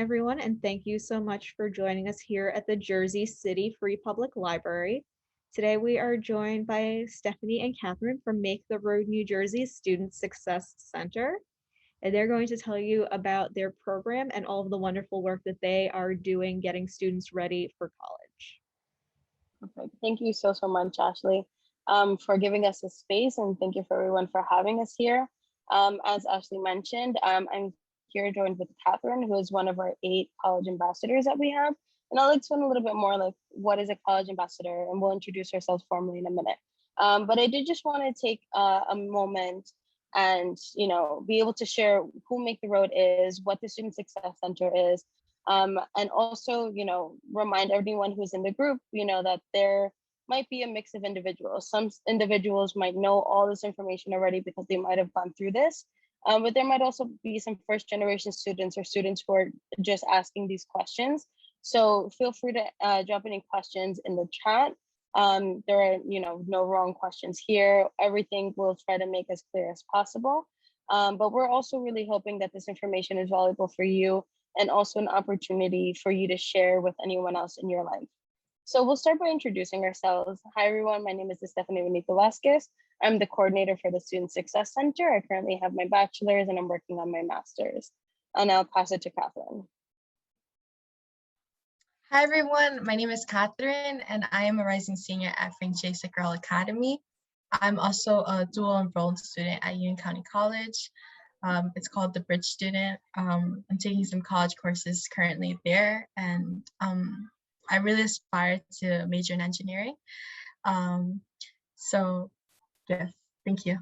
everyone, and thank you so much for joining us here at the Jersey City Free Public Library. Today we are joined by Stephanie and Catherine from Make the Road New Jersey Student Success Center, and they're going to tell you about their program and all of the wonderful work that they are doing getting students ready for college. Perfect. Thank you so much, Ashley, for giving us a space, and thank you for everyone for having us here. As Ashley mentioned, I'm here joined with Catherine, who is one of our 8 college ambassadors that we have. And I'll explain a little bit more like what is a college ambassador, and we'll introduce ourselves formally in a minute. But I did just want to take a moment and be able to share who Make the Road is, what the Student Success Center is, and also remind everyone who's in the group that there might be a mix of individuals. Some individuals might know all this information already because they might have gone through this, but there might also be some first generation students or students who are just asking these questions. So feel free to drop any questions in the chat. There are no wrong questions here. Everything we'll try to make as clear as possible, but we're also really hoping that this information is valuable for you and also an opportunity for you to share with anyone else in your life. So we'll start by introducing ourselves. Hi, everyone. My name is Stephanie Benito Vasquez. I'm the coordinator for the Student Success Center. I currently have my bachelor's and I'm working on my master's. And I'll pass it to Catherine. Hi, everyone. My name is Catherine, and I am a rising senior at Frank J. Sickerell Academy. I'm also a dual enrolled student at Union County College. It's called the Bridge Student. I'm taking some college courses currently there, and I really aspire to major in engineering. So yes, thank you.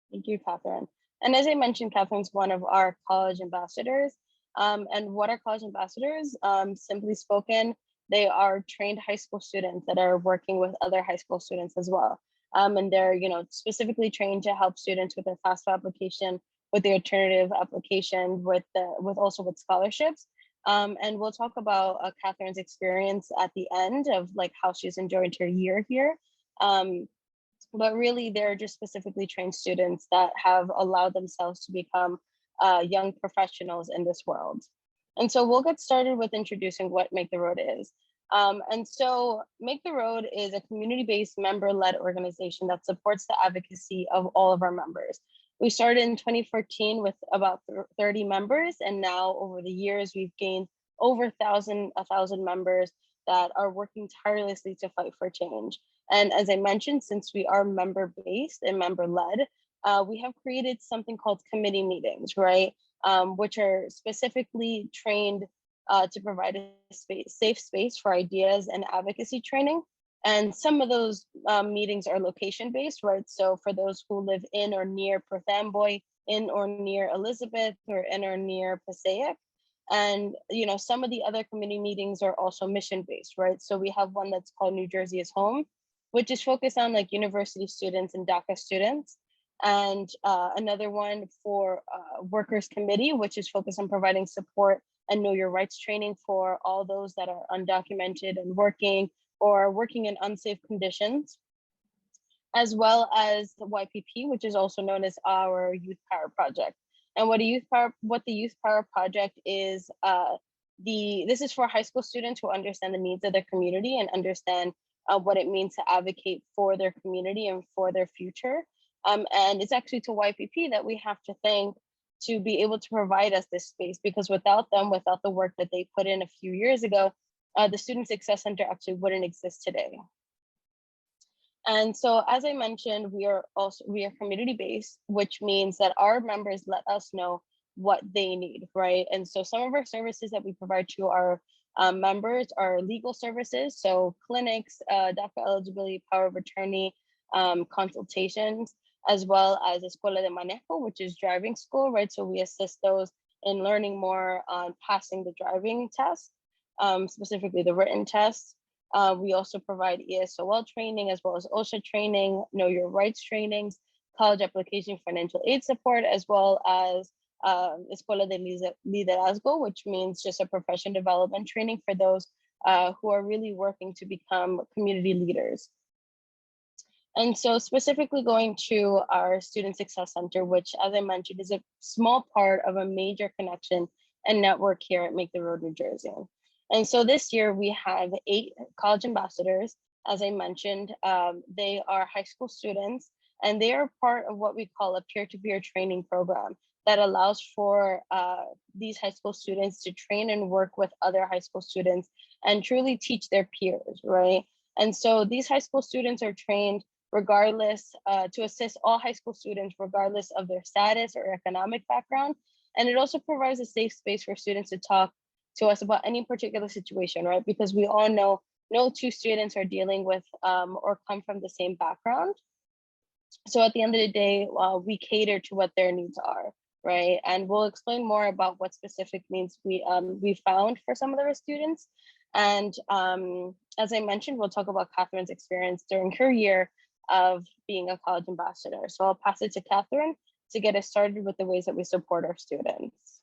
Thank you, Catherine. And as I mentioned, Catherine's one of our college ambassadors. And what are college ambassadors? Simply spoken, they are trained high school students that are working with other high school students as well. And they're specifically trained to help students with their FAFSA application, with the alternative application, with scholarships. And we'll talk about Catherine's experience at the end of like how she's enjoyed her year here. But really, they're just specifically trained students that have allowed themselves to become young professionals in this world. And so we'll get started with introducing what Make the Road is. And so Make the Road is a community-based member-led organization that supports the advocacy of all of our members. We started in 2014 with about 30 members, and now over the years, we've gained over 1,000 members that are working tirelessly to fight for change. And as I mentioned, since we are member-based and member-led, we have created something called committee meetings, right? Which are specifically trained to provide a safe space for ideas and advocacy training. And some of those meetings are location-based, right? So for those who live in or near Perth Amboy, in or near Elizabeth, or in or near Passaic. And some of the other committee meetings are also mission-based, right? So we have one that's called New Jersey is Home, which is focused on like university students and DACA students. And another one for Workers Committee, which is focused on providing support and know your rights training for all those that are undocumented and working or working in unsafe conditions, as well as the YPP, which is also known as our Youth Power Project. And what the Youth Power Project is, this is for high school students who understand the needs of their community and understand what it means to advocate for their community and for their future. And it's actually to YPP that we have to thank to be able to provide us this space, because without them, without the work that they put in a few years ago, the Student Success Center actually wouldn't exist today. And so, as I mentioned, we are community-based, which means that our members let us know what they need, right? And so some of our services that we provide to our members are legal services, so clinics, DACA eligibility, power of attorney, consultations, as well as Escuela de Manejo, which is driving school, right? So we assist those in learning more on passing the driving test, specifically the written test. We also provide ESOL training, as well as OSHA training, know your rights trainings, college application financial aid support, as well as Escuela de Liderazgo, which means just a profession development training for those who are really working to become community leaders. And so specifically going to our Student Success Center, which, as I mentioned, is a small part of a major connection and network here at Make the Road New Jersey. And so this year we have 8 college ambassadors. As I mentioned, they are high school students, and they are part of what we call a peer-to-peer training program that allows for these high school students to train and work with other high school students and truly teach their peers, right? And so these high school students are trained regardless, to assist all high school students regardless of their status or economic background. And it also provides a safe space for students to talk to us about any particular situation, right? Because we all know no 2 students are dealing with or come from the same background. So at the end of the day, we cater to what their needs are, right? And we'll explain more about what specific needs we found for some of our students. And as I mentioned, we'll talk about Catherine's experience during her year of being a college ambassador. So I'll pass it to Catherine to get us started with the ways that we support our students.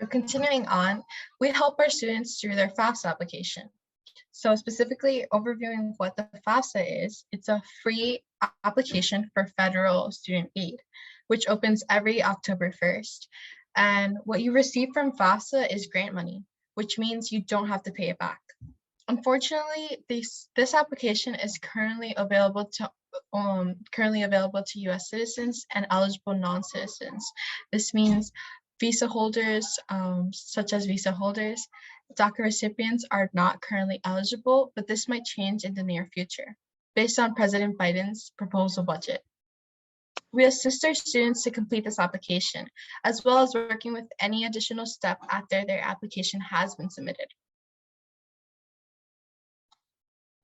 So continuing on, we help our students through their FAFSA application. So specifically overviewing what the FAFSA is, it's a free application for federal student aid, which opens every October 1st. And what you receive from FAFSA is grant money, which means you don't have to pay it back. Unfortunately, this application is currently available to U.S. citizens and eligible non-citizens. This means visa holders, such as visa holders, DACA recipients are not currently eligible, but this might change in the near future, based on President Biden's proposal budget. We assist our students to complete this application, as well as working with any additional step after their application has been submitted.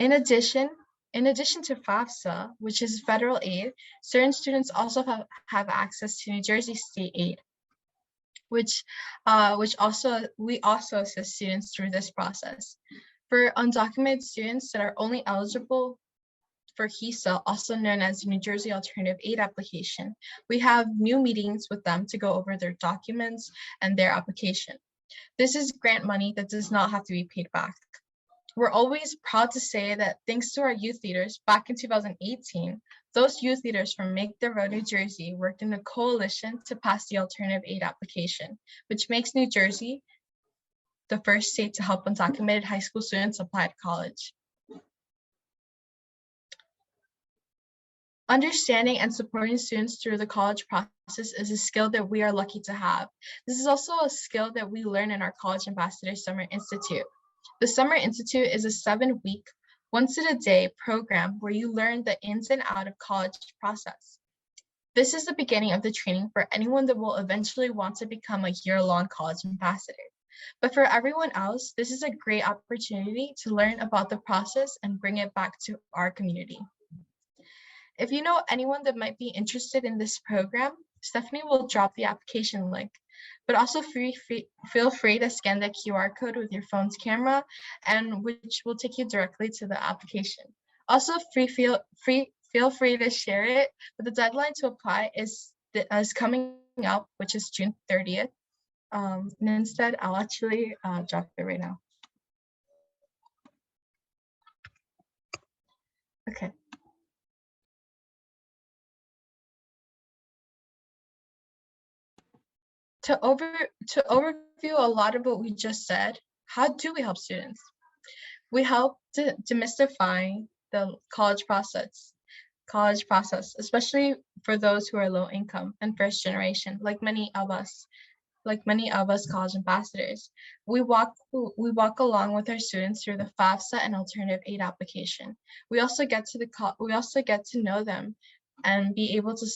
In addition to FAFSA, which is federal aid, certain students also have access to New Jersey state aid, which we also assist students through this process. For undocumented students that are only eligible for HESA, also known as New Jersey Alternative Aid Application, we have new meetings with them to go over their documents and their application. This is grant money that does not have to be paid back. We're always proud to say that thanks to our youth leaders back in 2018, those youth leaders from Make the Road New Jersey worked in a coalition to pass the alternative aid application, which makes New Jersey the first state to help undocumented high school students apply to college. Understanding and supporting students through the college process is a skill that we are lucky to have. This is also a skill that we learn in our College Ambassador Summer Institute. The Summer Institute is a 7-week, once-a-day program where you learn the ins and outs of college process. This is the beginning of the training for anyone that will eventually want to become a year-long college ambassador. But for everyone else, this is a great opportunity to learn about the process and bring it back to our community. If you know anyone that might be interested in this program, Stephanie will drop the application link, but also feel free to scan the QR code with your phone's camera, and which will take you directly to the application. Also, feel free to share it, but the deadline to apply is coming up, which is June 30th. And instead, I'll actually drop it right now. Okay. To overview a lot of what we just said, how do we help students? We help to demystify the college process, especially for those who are low income and first generation, like many of us college ambassadors. We walk along with our students through the FAFSA and alternative aid application. We also get to know them and be able to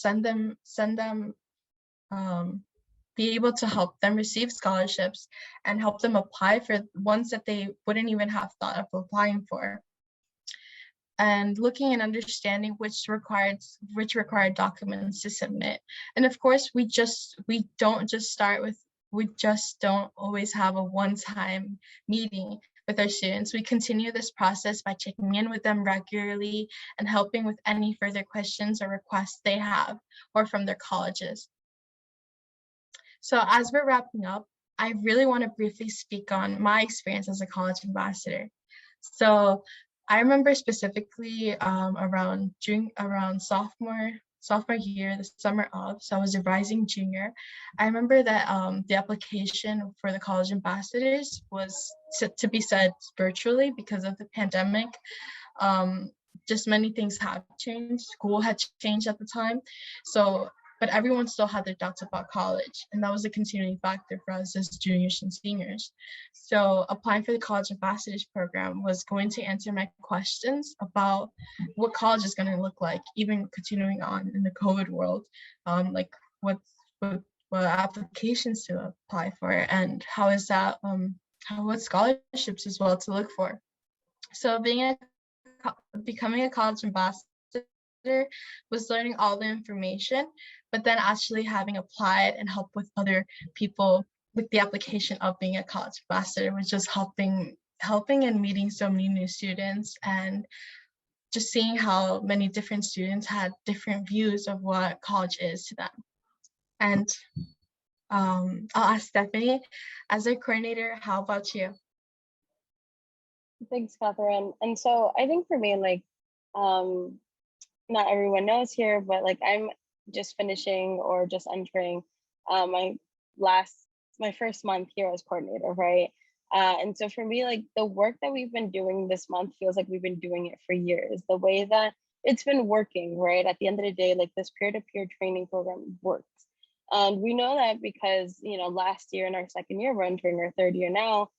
be able to help them receive scholarships and help them apply for ones that they wouldn't even have thought of applying for. And looking and understanding which required documents to submit. And of course, we don't always have a one-time meeting with our students. We continue this process by checking in with them regularly and helping with any further questions or requests they have or from their colleges. So as we're wrapping up, I really want to briefly speak on my experience as a college ambassador. So I remember specifically around sophomore sophomore year, the summer of, so I was a rising junior. I remember that the application for the college ambassadors was to be said virtually because of the pandemic. Just many things have changed. School had changed at the time. So, but everyone still had their doubts about college. And that was a continuing factor for us as juniors and seniors. So applying for the college ambassadors program was going to answer my questions about what college is going to look like, even continuing on in the COVID world, like what applications to apply for, and how is that, what scholarships as well to look for. So becoming a college ambassador was learning all the information, but then actually having applied and help with other people with the application of being a college ambassador was just helping and meeting so many new students, and just seeing how many different students had different views of what college is to them. And I'll ask Stephanie, as a coordinator, how about you? Thanks, Catherine. And so I think for me, like, not everyone knows here, but like I'm just finishing or just entering my first month here as coordinator, right? And so for me, like the work that we've been doing this month feels like we've been doing it for years. The way that it's been working, right? At the end of the day, like this peer-to-peer training program works. And we know that because, last year in our second year, we're entering our third year now,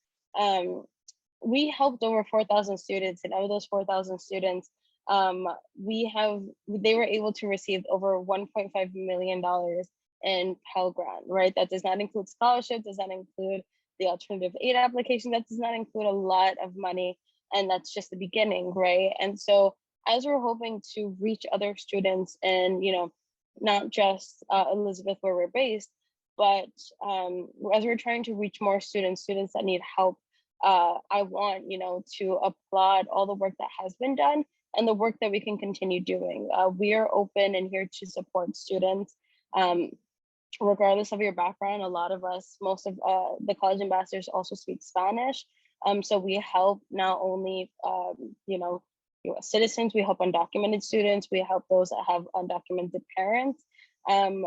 we helped over 4,000 students, and out of those 4,000 students, they were able to receive over $1.5 million in Pell Grant, right? That does not include scholarships, does not include the alternative aid application, that does not include a lot of money, and that's just the beginning, right? And so as we're hoping to reach other students and, not just Elizabeth where we're based, but as we're trying to reach more students that need help, I want, to applaud all the work that has been done and the work that we can continue doing. We are open and here to support students. Regardless of your background, a lot of us, most of the college ambassadors also speak Spanish. So we help not only, US citizens, we help undocumented students, we help those that have undocumented parents.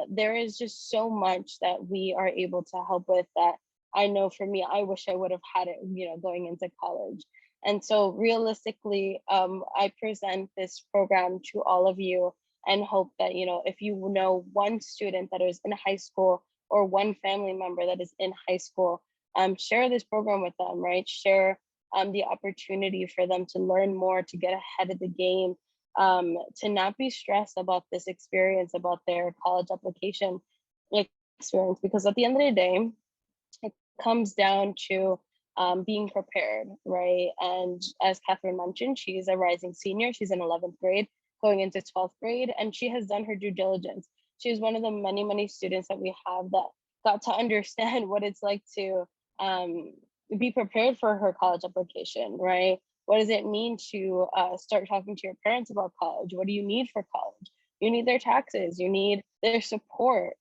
There is just so much that we are able to help with that I know for me, I wish I would have had it, going into college. And so realistically, I present this program to all of you and hope that, if you know one student that is in high school or one family member that is in high school, share this program with them, right? Share the opportunity for them to learn more, to get ahead of the game, to not be stressed about this experience, about their college application experience, because at the end of the day, it comes down to being prepared, right? And as Catherine mentioned, she's a rising senior. She's in 11th grade, going into 12th grade, and she has done her due diligence. She's one of the many, many students that we have that got to understand what it's like to be prepared for her college application, right? What does it mean to start talking to your parents about college? What do you need for college? You need their taxes, you need their support.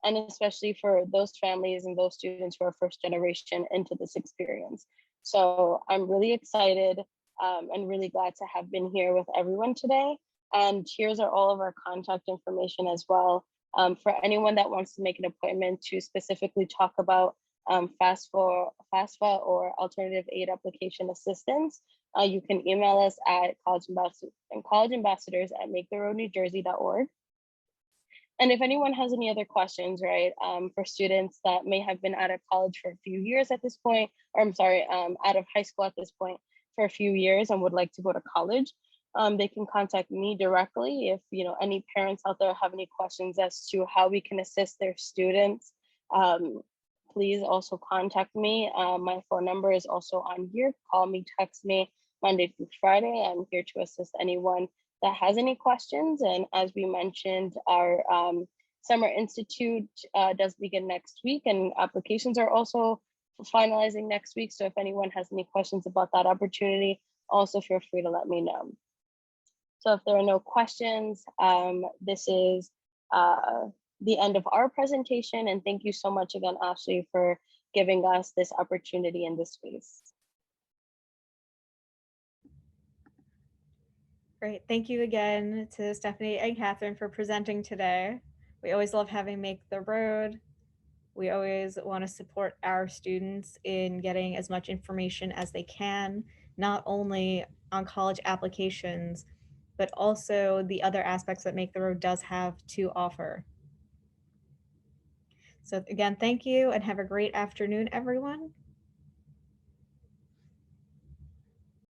And especially for those families and those students who are first generation into this experience. So I'm really excited and really glad to have been here with everyone today. And here's all of our contact information as well. For anyone that wants to make an appointment to specifically talk about FAFSA or alternative aid application assistance, you can email us at collegeambassadors@maketheroadnewjersey.org. And if anyone has any other questions, right, for students that may have been out of college for a few years at this point, or I'm sorry, out of high school at this point for a few years and would like to go to college, they can contact me directly. If any parents out there have any questions as to how we can assist their students, please also contact me. My phone number is also on here. Call me, text me Monday through Friday. I'm here to assist anyone that has any questions. And as we mentioned, our Summer Institute does begin next week, and applications are also finalizing next week. So if anyone has any questions about that opportunity, also feel free to let me know. So if there are no questions, this is the end of our presentation. And thank you so much again, Ashley, for giving us this opportunity in this space. Great. Thank you again to Stephanie and Catherine for presenting today. We always love having Make the Road. We always want to support our students in getting as much information as they can, not only on college applications, but also the other aspects that Make the Road does have to offer. So again, thank you and have a great afternoon, everyone.